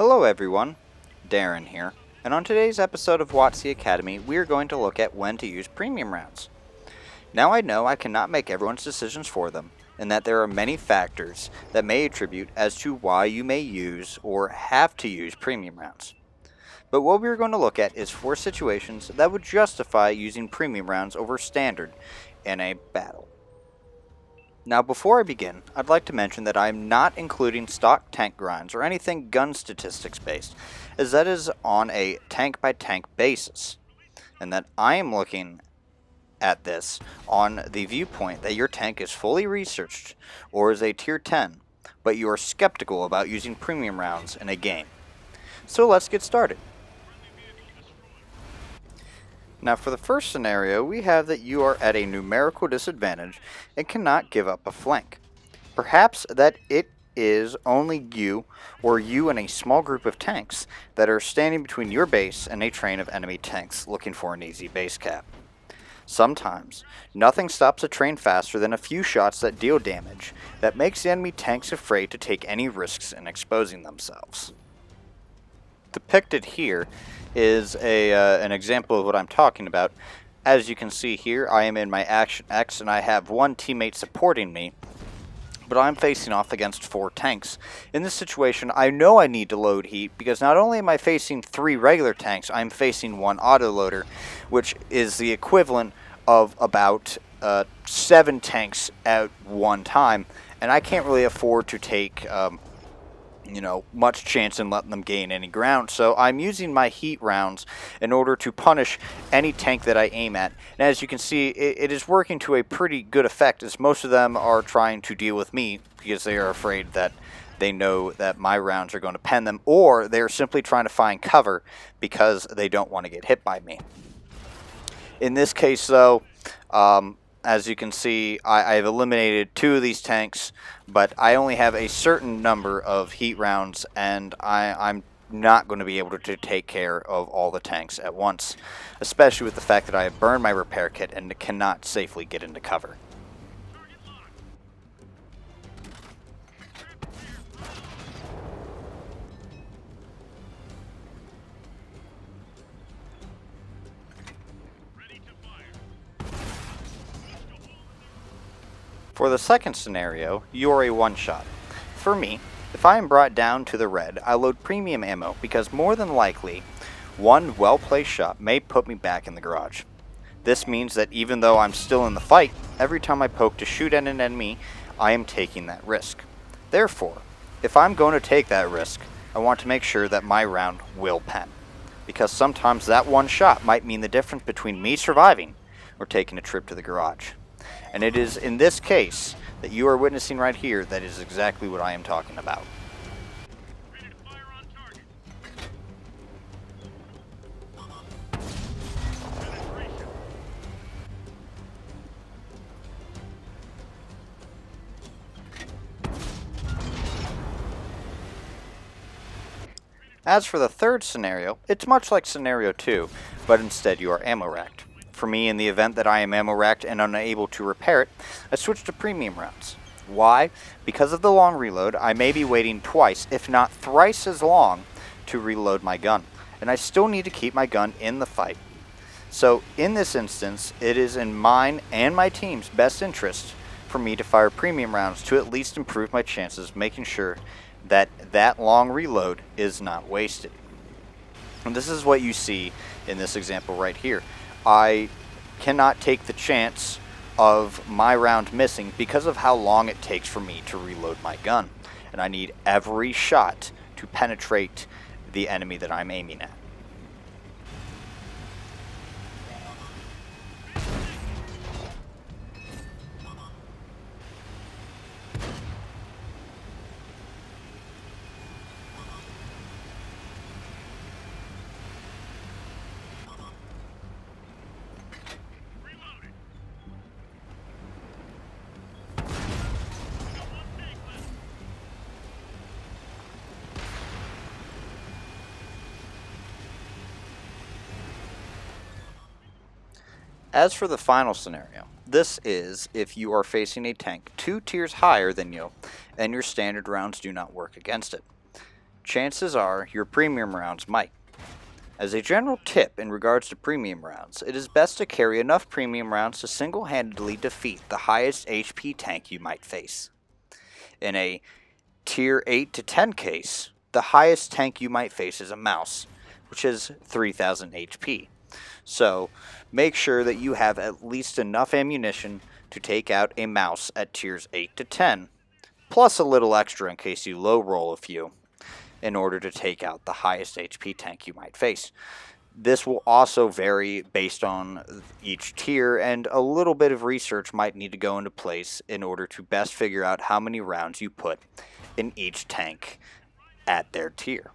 Hello everyone, Darren here, and on today's episode of WotC Academy, we are going to look at when to use premium rounds. Now I know I cannot make everyone's decisions for them, and that there are many factors that may attribute as to why you may use or have to use premium rounds. But what we are going to look at is 4 situations that would justify using premium rounds over standard in a battle. Now before I begin, I'd like to mention that I am not including stock tank grinds or anything gun statistics based, as that is on a tank by tank basis, and that I am looking at this on the viewpoint that your tank is fully researched or is a tier 10, but you are skeptical about using premium rounds in a game. So let's get started. Now for the first scenario, we have that you are at a numerical disadvantage and cannot give up a flank. Perhaps that it is only you or you and a small group of tanks that are standing between your base and a train of enemy tanks looking for an easy base cap. Sometimes, nothing stops a train faster than a few shots that deal damage that makes the enemy tanks afraid to take any risks in exposing themselves. Depicted here is an example of what I'm talking about. As you can see here, I am in my Action X and I have one teammate supporting me, but I'm facing off against 4 tanks. In this situation, I know I need to load heat because not only am I facing 3 regular tanks, I'm facing 1 autoloader, which is the equivalent of about 7 tanks at one time, and I can't really afford to take much chance in letting them gain any ground. So I'm using my heat rounds in order to punish any tank that I aim at. And as you can see, it is working to a pretty good effect, as most of them are trying to deal with me because they are afraid that they know that my rounds are going to pen them, or they're simply trying to find cover because they don't want to get hit by me. In this case, though, as you can see, I've eliminated 2 of these tanks, but I only have a certain number of heat rounds, and I'm not going to be able to take care of all the tanks at once, especially with the fact that I have burned my repair kit and cannot safely get into cover. For the second scenario, you are a one-shot. For me, if I am brought down to the red, I load premium ammo because more than likely, one well-placed shot may put me back in the garage. This means that even though I'm still in the fight, every time I poke to shoot at an enemy, I am taking that risk. Therefore, if I'm going to take that risk, I want to make sure that my round will pen, because sometimes that one shot might mean the difference between me surviving or taking a trip to the garage. And it is in this case that you are witnessing right here that is exactly what I am talking about. As for the third scenario, it's much like scenario 2, but instead you are ammo racked. For me, in the event that I am ammo racked and unable to repair it, I switch to premium rounds. Why? Because of the long reload, I may be waiting twice, if not thrice as long, to reload my gun, and I still need to keep my gun in the fight. So in this instance, it is in mine and my team's best interest for me to fire premium rounds to at least improve my chances, making sure that that long reload is not wasted. And this is what you see in this example right here. I cannot take the chance of my round missing because of how long it takes for me to reload my gun. And I need every shot to penetrate the enemy that I'm aiming at. As for the final scenario, this is if you are facing a tank 2 tiers higher than you and your standard rounds do not work against it. chances are your premium rounds might. As a general tip in regards to premium rounds, it is best to carry enough premium rounds to single-handedly defeat the highest HP tank you might face. In a tier 8 to 10 case, the highest tank you might face is a mouse, which is 3000 HP. So make sure that you have at least enough ammunition to take out a mouse at tiers 8 to 10, plus a little extra in case you low roll a few, in order to take out the highest HP tank you might face. This will also vary based on each tier, and a little bit of research might need to go into place in order to best figure out how many rounds you put in each tank at their tier.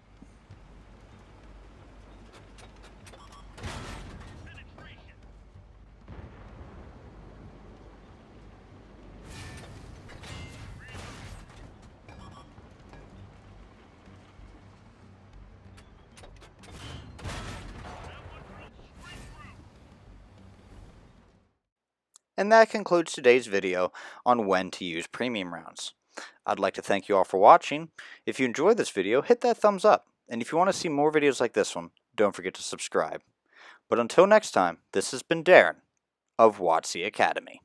And that concludes today's video on when to use premium rounds. I'd like to thank you all for watching. If you enjoyed this video, hit that thumbs up. And if you want to see more videos like this one, don't forget to subscribe. But until next time, this has been Darren of WotC Academy.